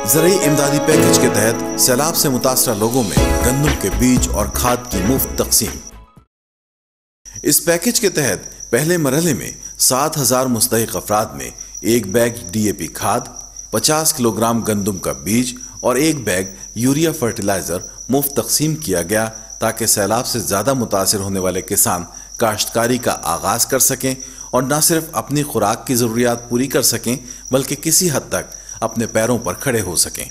ज़रूरी इमदादी पैकेज के तहत सैलाब से मुतासरा लोगों में गंदम के बीज और खाद की मुफ्त तकसीम। इस पैकेज के तहत पहले मरहले में 7,000 मुस्तहिक अफराद में 1 बैग DAP खाद, 50 किलोग्राम गंदम का बीज और 1 बैग यूरिया फर्टिलाइजर मुफ्त तकसीम किया गया, ताकि सैलाब से ज़्यादा मुतासिर होने वाले किसान काश्तकारी का आगाज कर सकें और न सिर्फ अपनी खुराक की ज़रूरियात पूरी कर सकें, बल्कि किसी हद तक अपने पैरों पर खड़े हो सकें।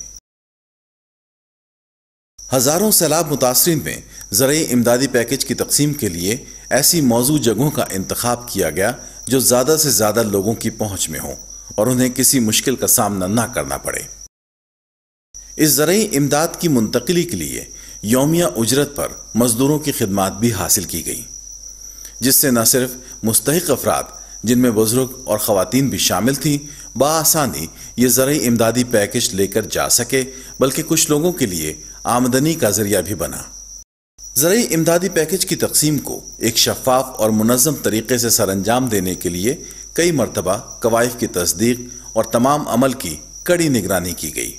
हजारों सैलाब मुतासरीन में ज़रूरी इमदादी पैकेज की तकसीम के लिए ऐसी मौजूद जगहों का इंतखाब किया गया जो ज़्यादा से ज़्यादा लोगों की पहुंच में हो और उन्हें किसी मुश्किल का सामना न करना पड़े। इस ज़रूरी इमदाद की मुंतकिली के लिए यौमिया उजरत पर मजदूरों की खिदमात भी हासिल की गई, जिससे न सिर्फ मुस्तहिक अफराद, जिनमें बुजुर्ग और ख़वातीन भी शामिल थीं, बआसानी ये ज़रूरी इमदादी पैकेज लेकर जा सके, बल्कि कुछ लोगों के लिए आमदनी का जरिया भी बना। ज़रूरी इमदादी पैकेज की तकसीम को एक शफाफ और मुनज़्ज़म तरीके से सरअंजाम देने के लिए कई मरतबा कवायद की तस्दीक और तमाम अमल की कड़ी निगरानी की गई,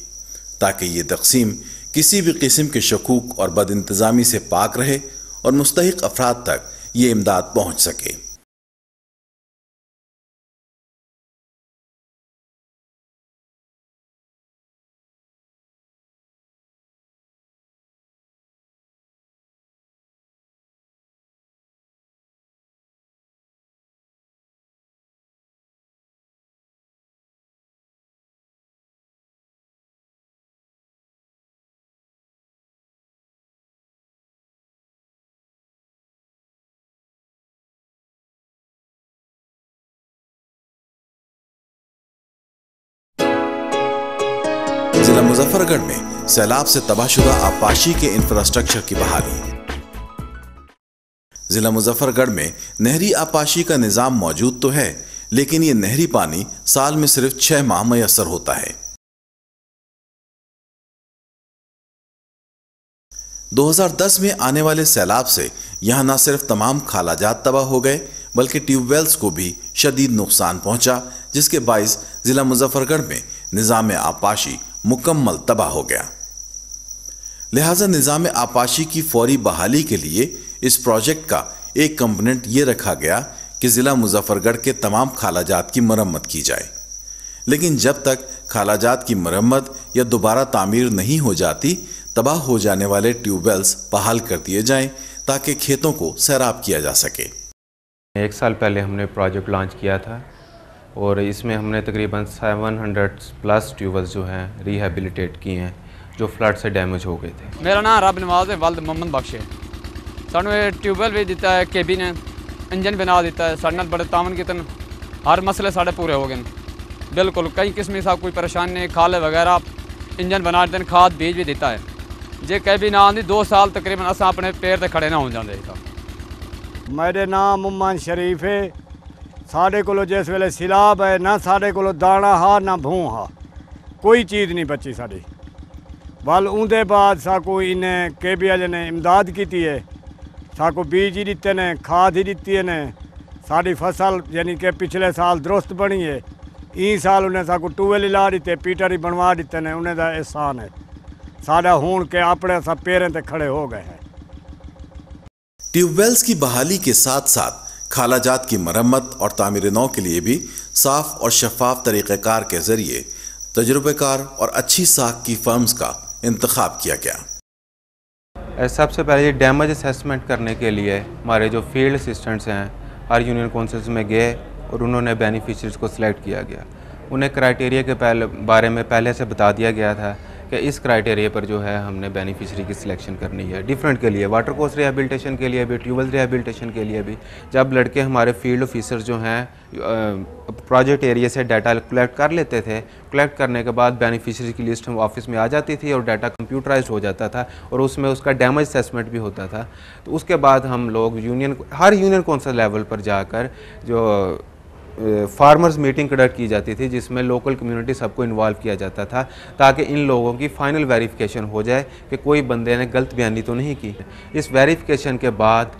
ताकि ये तकसीम किसी भी किस्म के शकूक और बदइंतज़ामी से पाक रहे और मुस्तहिक अफराद तक ये इमदाद पहुँच सके। जिला मुजफ्फरगढ़ में सैलाब से तबाहशुदा आपाशी के इंफ्रास्ट्रक्चर की बहाली। जिला मुजफ्फरगढ़ में नहरी आपाशी का निज़ाम मौजूद तो है, लेकिन ये नहरी पानी साल में सिर्फ 6 माह मैसर होता है। 2010 में आने वाले सैलाब से यहाँ न सिर्फ तमाम खालाजात तबाह हो गए, बल्कि ट्यूबवेल्स को भी शदीद नुकसान पहुंचा, जिसके बाइस जिला मुजफ्फरगढ़ में निज़ाम आपाशी मुकम्मल तबाह हो गया। लिहाजा निज़ाम आपाशी की फौरी बहाली के लिए इस प्रोजेक्ट का एक कंपोनेंट ये रखा गया कि ज़िला मुजफ्फरगढ़ के तमाम खालाजात की मरम्मत की जाए। लेकिन जब तक खालाजात की मरम्मत या दोबारा तामीर नहीं हो जाती, तबाह हो जाने वाले ट्यूबवेल्स बहाल कर दिए जाएं, ताकि खेतों को सैराब किया जा सके। 1 साल पहले हमने प्रोजेक्ट लॉन्च किया था और इसमें हमने तकरीबन 700 प्लस ट्यूबवेल्स जो हैं रिहेबिलिटेट किए हैं, जो फ्लड से डैमेज हो गए थे। मेरा नाम रब नवाज है, वल्द मोहम्मद बख्श है। सानू ट्यूबवेल भी दिता है, केबी ने इंजन बना दिता है, साढ़े नाल बड़े तावन कितन हर मसले साढ़े पूरे हो गए बिल्कुल। कई किस्म सा कोई परेशानी नहीं, खाले वगैरह इंजन बना देते, खाद बीज भी दिता है। जे केबी ना आती 2 साल तकरीबन अस अपने पैर ते खड़े ना हो जाते। मेरे नाम मुहम्मद शरीफ है। साढ़े को जिस वेले सिलाब है, ना साढ़े को दाना हा ना भूं हा, कोई चीज़ नहीं बची साड़ी। बल उनके बाद साकू इन्हें KBL ने इमदाद की है, साकू बीज ही दिते ने, खाद ही दी ने, साड़ी फसल यानी कि पिछले साल दुरुस्त बनी है। ई साल उन्हें साकू टूवेल ला दिते, पीटर ही बनवा दिते ने, उन्हें दा एहसान है साड़ा हूं के अपने सब पैरों ते खड़े हो गए हैं। ट्यूबवेल्स की बहाली के साथ साथ खालाजात की मरम्मत और तामीर नौ के लिए भी साफ और शफाफ तरीक़ेकार के जरिए तजुर्बेकार और अच्छी साख की फर्म्स का इंतखाब किया गया। सबसे पहले डैमेज असेसमेंट करने के लिए हमारे जो फील्ड असिस्टेंट्स हैं हर यूनियन काउंसिल्स में गए और उन्होंने बेनिफिशरीज को सिलेक्ट किया गया। उन्हें क्राइटेरिया के बारे में पहले से बता दिया गया था कि इस क्राइटेरिया पर जो है हमने बेनिफिशरी की सिलेक्शन करनी है। डिफरेंट के लिए, वाटर कोर्स रिहेबिलिटेशन के लिए भी, ट्यूबवेल रिहेबिलिटेशन के लिए भी। जब लड़के हमारे फील्ड ऑफिसर जो हैं प्रोजेक्ट एरिया से डाटा कलेक्ट कर लेते थे, कलेक्ट करने के बाद बेनिफिशरी की लिस्ट हम ऑफिस में आ जाती थी और डाटा कंप्यूटराइज्ड हो जाता था और उसमें उसका डैमेज असेसमेंट भी होता था। तो उसके बाद हम लोग हर यूनियन कौंसिल लेवल पर जाकर जो फार्मर्स मीटिंग कंडक्ट की जाती थी, जिसमें लोकल कम्युनिटी सबको इन्वॉल्व किया जाता था, ताकि इन लोगों की फ़ाइनल वेरिफिकेशन हो जाए कि कोई बंदे ने गलत बयानी तो नहीं की। इस वेरिफिकेशन के बाद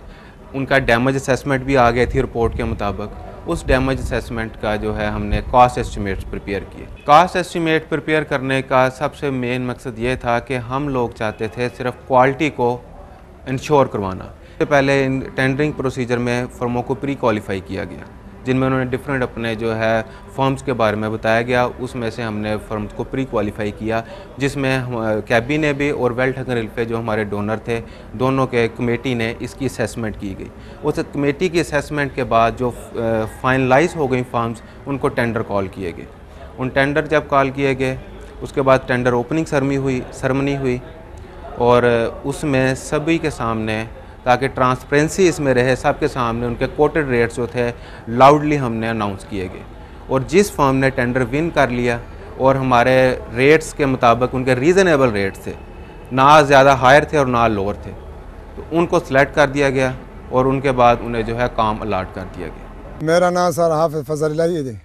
उनका डैमेज असेसमेंट भी आ गई थी रिपोर्ट के मुताबिक, उस डैमेज असेसमेंट का जो है हमने कॉस्ट एस्टिमेट्स प्रिपेयर किए। कॉस्ट एस्टिमेट प्रिपेयर करने का सबसे मेन मकसद ये था कि हम लोग चाहते थे सिर्फ क्वालिटी को इंश्योर करवाना। सबसे पहले इन टेंडरिंग प्रोसीजर में फर्मों को प्री क्वालिफाई किया गया, जिनमें उन्होंने डिफरेंट अपने जो है फर्म्स के बारे में बताया गया। उसमें से हमने फर्म्स को प्री क्वालिफाई किया, जिसमें कैबी ने भी और वेल्थ हंगर रिलीफ जो हमारे डोनर थे, दोनों के कमेटी ने इसकी असेसमेंट की गई। उस कमेटी की असेसमेंट के बाद जो फाइनलाइज हो गई फर्म्स, उनको टेंडर कॉल किए गए। उन टेंडर जब कॉल किए गए, उसके बाद टेंडर ओपनिंग सेरेमनी हुई और उसमें सभी के सामने, ताकि ट्रांसपेरेंसी इसमें रहे, सबके सामने उनके कोटेड रेट्स जो थे लाउडली हमने अनाउंस किए गए। और जिस फर्म ने टेंडर विन कर लिया और हमारे रेट्स के मुताबिक उनके रीज़नेबल रेट्स थे, ना ज़्यादा हायर थे और ना लोअर थे, तो उनको सेलेक्ट कर दिया गया और उनके बाद उन्हें जो है काम अलाट कर दिया गया। मेरा नाम सर हाफिज फजल इलाही जी,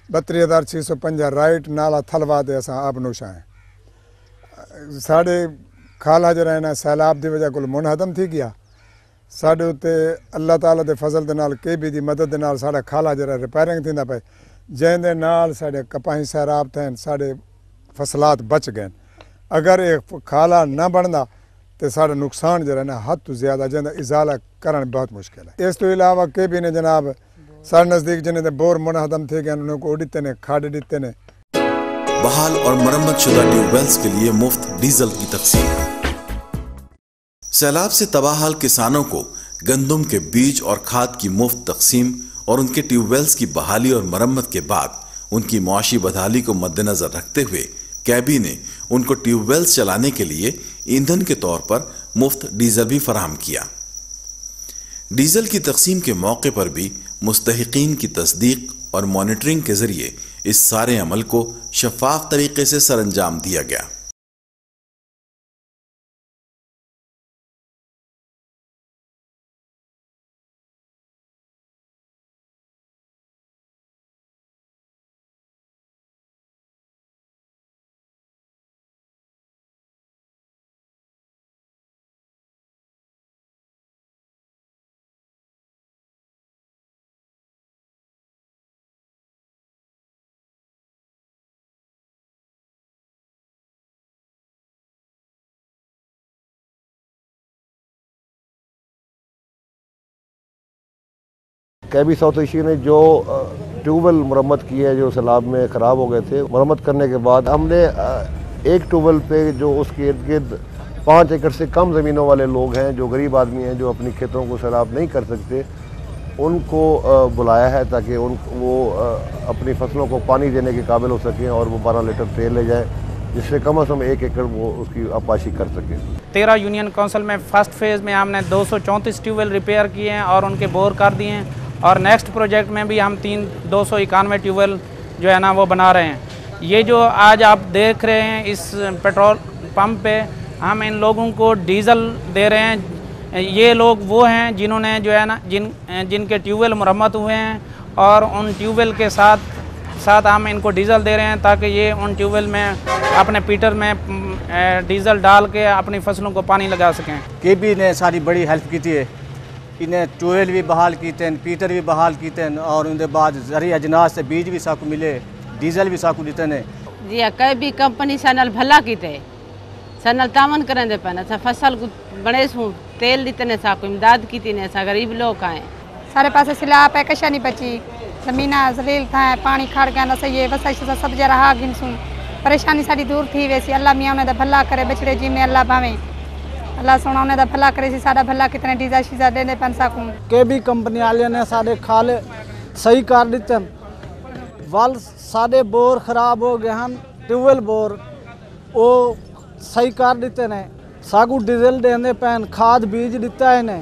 32,650 राइट नाला थलवा दे असां आबनोशा है। साढ़े खाला जो रहना सैलाब की वजह को मुनहदम थी गया। साढ़े उत्ते अल्लाह ताला दे फजल दे नाल केबी दी मदद दे नाल साढ़ा खाला जरा रिपेयरिंग थींदा पे, जैंदे नाल साढ़े कपाही सैराब थे, साढ़े फसलात बच गए। अगर ये खाला ना बनता तो साढ़ा नुकसान जो है ना हद तो ज़्यादा, जैंदा इजाला करना बहुत मुश्किल है। इस तो इलावा केबी ने जनाब साढ़े नज़दीक जिन्हें बोर मुनहदम थे गए, उन्होंने को उड़ते ने खाड़ दिते ने। बहाल और मरम्मत शुदा ट्यूबवेल्स के लिए मुफ्त डीजल की तकसीम। सैलाब से तबाहाल किसानों को गंदम के बीज और खाद की मुफ्त तकसीम और उनके ट्यूबवेल्स की बहाली और मरम्मत के बाद उनकी मुआशी बदहाली को मद्देनजर रखते हुए कैबी ने उनको ट्यूबवेल्स चलाने के लिए ईंधन के तौर पर मुफ्त डीजल भी फराहम किया। डीजल की तकसीम के मौके पर भी मुस्तहिकीन की तस्दीक और मॉनिटरिंग के जरिए इस सारे अमल को शफाफ तरीके से सरअंजाम दिया गया। कैबी साउथ एशिया ने जो ट्यूबवेल मरम्मत की है, जो सैलाब में ख़राब हो गए थे, मरम्मत करने के बाद हमने एक ट्यूबवेल पे जो उसके इर्द गिर्द 5 एकड़ से कम ज़मीनों वाले लोग हैं, जो गरीब आदमी हैं, जो अपनी खेतों को सैलाब नहीं कर सकते, उनको बुलाया है ताकि वो अपनी फसलों को पानी देने के काबिल हो सकें और वो 12 लीटर तेल ले जाए, जिससे कम से कम 1 एकड़ वो उसकी आपाशी कर सकें। 13 यूनियन काउंसिल में फर्स्ट फेज़ में हमने 234 ट्यूबवेल रिपेयर किए हैं और उनके बोर कर दिए हैं, और नेक्स्ट प्रोजेक्ट में भी हम 291 ट्यूबवेल जो है ना वो बना रहे हैं। ये जो आज आप देख रहे हैं इस पेट्रोल पंप पे हम इन लोगों को डीजल दे रहे हैं। ये लोग वो हैं जिन्होंने जो है ना जिनके ट्यूबवेल मरम्मत हुए हैं, और उन ट्यूबवेल के साथ हम इनको डीजल दे रहे हैं ताकि ये उन ट्यूबवेल में अपने पीटर में डीजल डाल के अपनी फसलों को पानी लगा सकें। केबी ने सारी बड़ी हेल्प की थी, इन्हें ट्यूबवेल भी बहाल किए, पीटर भी बहाल किए, और उनके बाद जरिए अजनास से बीज भी साकू मिले, डीजल भी साकू दिते ने। जी कैबी कंपनी सनल भला कीते, सनल तामन करें दे पैन असा फसल को गणेश हूँ तेल दिते ने, साकू इमदाद की ने, असा गरीब लोग आए। सारे पास सिलाब है, कशा नहीं बची, जमीना जलील था, पानी खड़ गया, सही है बस ऐसा सब जरा हा गिनसूँ, परेशानी साड़ी दूर थी वैसी। अल्लाह मियाँ उन्हें भला करे, बछड़े जी में अल्लाह भावे, अल्लाह सोना उन्हें भला करे, साड़ा भला कितने डीजा शीजा देने पन सकूँ। केबी कंपनी वाले ने साढ़े खाले सही कर दिते, वाल साढ़े बोर खराब हो गए हैं, ट्यूबवेल बोर वो सही कर दिते ने, साकू डीजल देने पैन, खाद बीज दिता है ने।